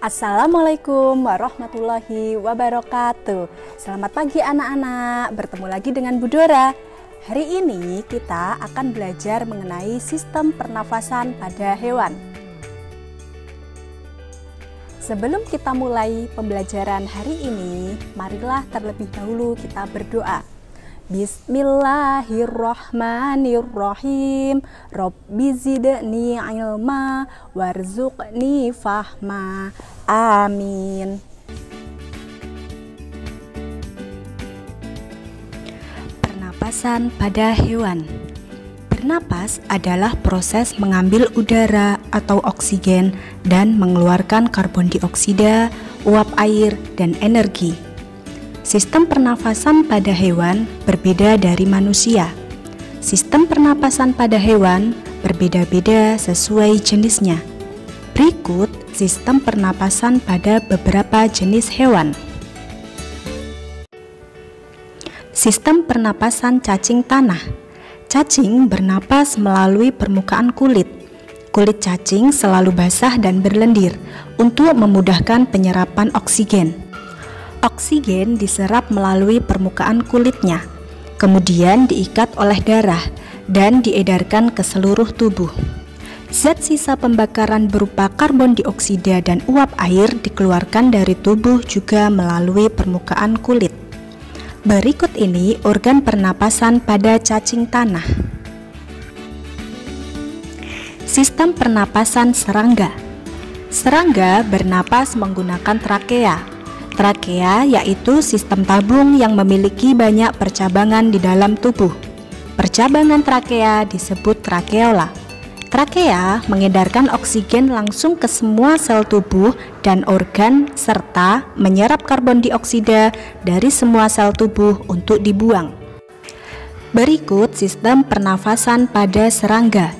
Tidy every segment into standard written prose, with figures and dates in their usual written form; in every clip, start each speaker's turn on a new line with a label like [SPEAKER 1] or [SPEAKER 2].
[SPEAKER 1] Assalamualaikum warahmatullahi wabarakatuh. Selamat pagi anak-anak, bertemu lagi dengan Bu Dora. Hari ini kita akan belajar mengenai sistem pernafasan pada hewan. Sebelum kita mulai pembelajaran hari ini, marilah terlebih dahulu kita berdoa. Bismillahirrahmanirrahim. Rabbi zidni ilma warzuqni fahma. Amin. Pernapasan pada hewan. Bernapas adalah proses mengambil udara atau oksigen dan mengeluarkan karbon dioksida, uap air, dan energi. Sistem pernafasan pada hewan berbeda dari manusia. Sistem pernapasan pada hewan berbeda-beda sesuai jenisnya. Berikut sistem pernapasan pada beberapa jenis hewan. Sistem pernapasan cacing tanah. Cacing bernapas melalui permukaan kulit. Kulit cacing selalu basah dan berlendir untuk memudahkan penyerapan oksigen. Oksigen diserap melalui permukaan kulitnya, kemudian diikat oleh darah dan diedarkan ke seluruh tubuh. Zat sisa pembakaran berupa karbon dioksida dan uap air dikeluarkan dari tubuh juga melalui permukaan kulit. Berikut ini organ pernapasan pada cacing tanah. Sistem pernapasan serangga. Serangga bernapas menggunakan trakea. Trakea yaitu sistem tabung yang memiliki banyak percabangan di dalam tubuh. Percabangan trakea disebut trakeola. Trakea mengedarkan oksigen langsung ke semua sel tubuh dan organ serta menyerap karbon dioksida dari semua sel tubuh untuk dibuang. Berikut sistem pernafasan pada serangga.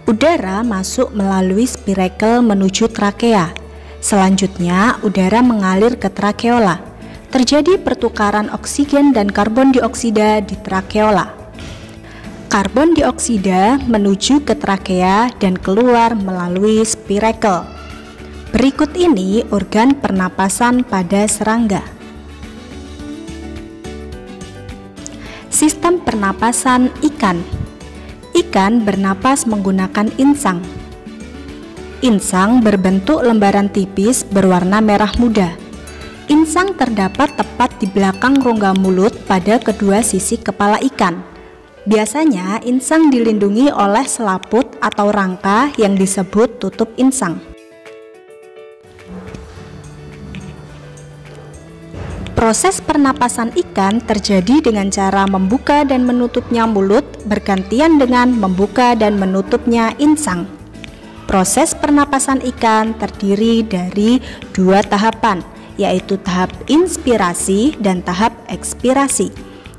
[SPEAKER 1] Udara masuk melalui spirakel menuju trakea. Selanjutnya, udara mengalir ke trakeola. Terjadi pertukaran oksigen dan karbon dioksida di trakeola. Karbon dioksida menuju ke trakea dan keluar melalui spirakel. Berikut ini organ pernapasan pada serangga. Sistem pernapasan ikan. Ikan bernapas menggunakan insang. Insang berbentuk lembaran tipis berwarna merah muda. Insang terdapat tepat di belakang rongga mulut pada kedua sisi kepala ikan. Biasanya insang dilindungi oleh selaput atau rangka yang disebut tutup insang. Proses pernapasan ikan terjadi dengan cara membuka dan menutupnya mulut bergantian dengan membuka dan menutupnya insang. Proses pernapasan ikan terdiri dari dua tahapan, yaitu tahap inspirasi dan tahap ekspirasi.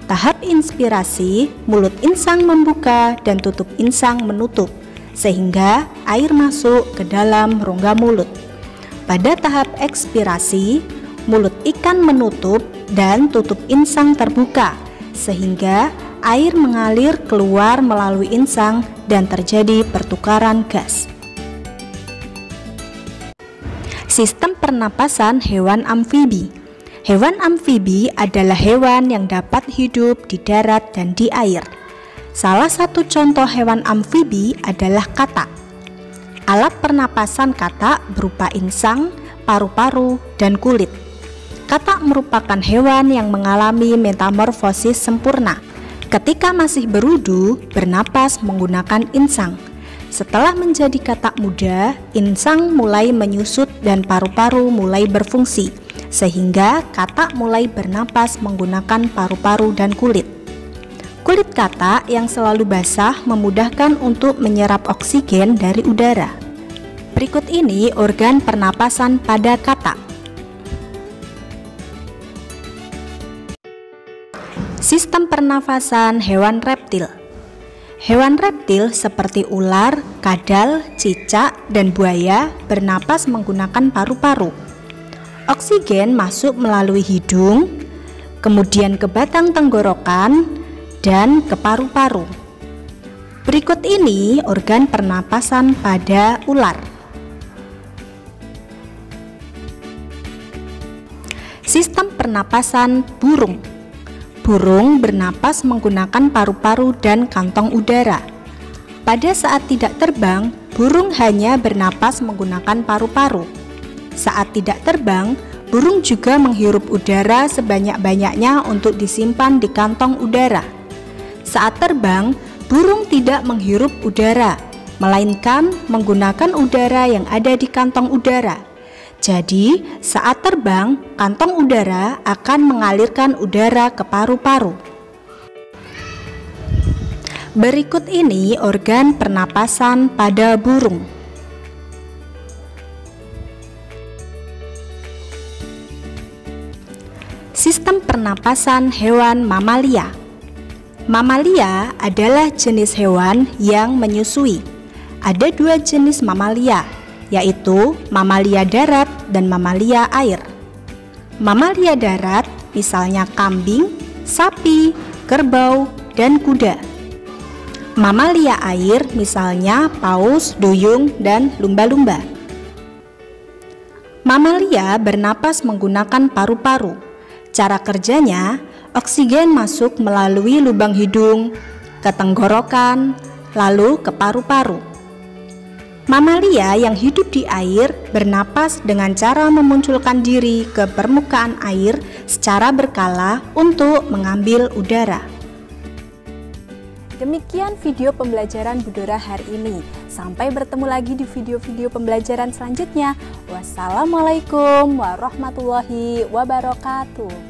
[SPEAKER 1] Tahap inspirasi, mulut insang membuka dan tutup insang menutup, sehingga air masuk ke dalam rongga mulut. Pada tahap ekspirasi, mulut ikan menutup dan tutup insang terbuka, sehingga air mengalir keluar melalui insang dan terjadi pertukaran gas. Sistem pernapasan hewan amfibi. Hewan amfibi adalah hewan yang dapat hidup di darat dan di air. Salah satu contoh hewan amfibi adalah katak. Alat pernapasan katak berupa insang, paru-paru, dan kulit. Katak merupakan hewan yang mengalami metamorfosis sempurna. Ketika masih berudu, bernapas menggunakan insang. Setelah menjadi katak muda, insang mulai menyusut dan paru-paru mulai berfungsi, sehingga katak mulai bernapas menggunakan paru-paru dan kulit. Kulit katak yang selalu basah memudahkan untuk menyerap oksigen dari udara. Berikut ini organ pernapasan pada katak. Sistem pernafasan hewan reptil. Hewan reptil seperti ular, kadal, cicak, dan buaya bernapas menggunakan paru-paru. Oksigen masuk melalui hidung, kemudian ke batang tenggorokan, dan ke paru-paru. Berikut ini organ pernapasan pada ular. Sistem pernapasan burung. Burung bernapas menggunakan paru-paru dan kantong udara. Pada saat tidak terbang, burung hanya bernapas menggunakan paru-paru. Saat tidak terbang, burung juga menghirup udara sebanyak-banyaknya untuk disimpan di kantong udara. Saat terbang, burung tidak menghirup udara, melainkan menggunakan udara yang ada di kantong udara. Jadi, saat terbang, kantong udara akan mengalirkan udara ke paru-paru. Berikut ini organ pernapasan pada burung. Sistem pernapasan hewan mamalia. Mamalia adalah jenis hewan yang menyusui. Ada dua jenis mamalia, yaitu mamalia darat dan mamalia air. Mamalia darat misalnya kambing, sapi, kerbau, dan kuda. Mamalia air misalnya paus, duyung, dan lumba-lumba. Mamalia bernapas menggunakan paru-paru. Cara kerjanya, oksigen masuk melalui lubang hidung, ke tenggorokan, lalu ke paru-paru. Mamalia yang hidup di air bernapas dengan cara memunculkan diri ke permukaan air secara berkala untuk mengambil udara. Demikian video pembelajaran Budora hari ini. Sampai bertemu lagi di video-video pembelajaran selanjutnya. Wassalamualaikum warahmatullahi wabarakatuh.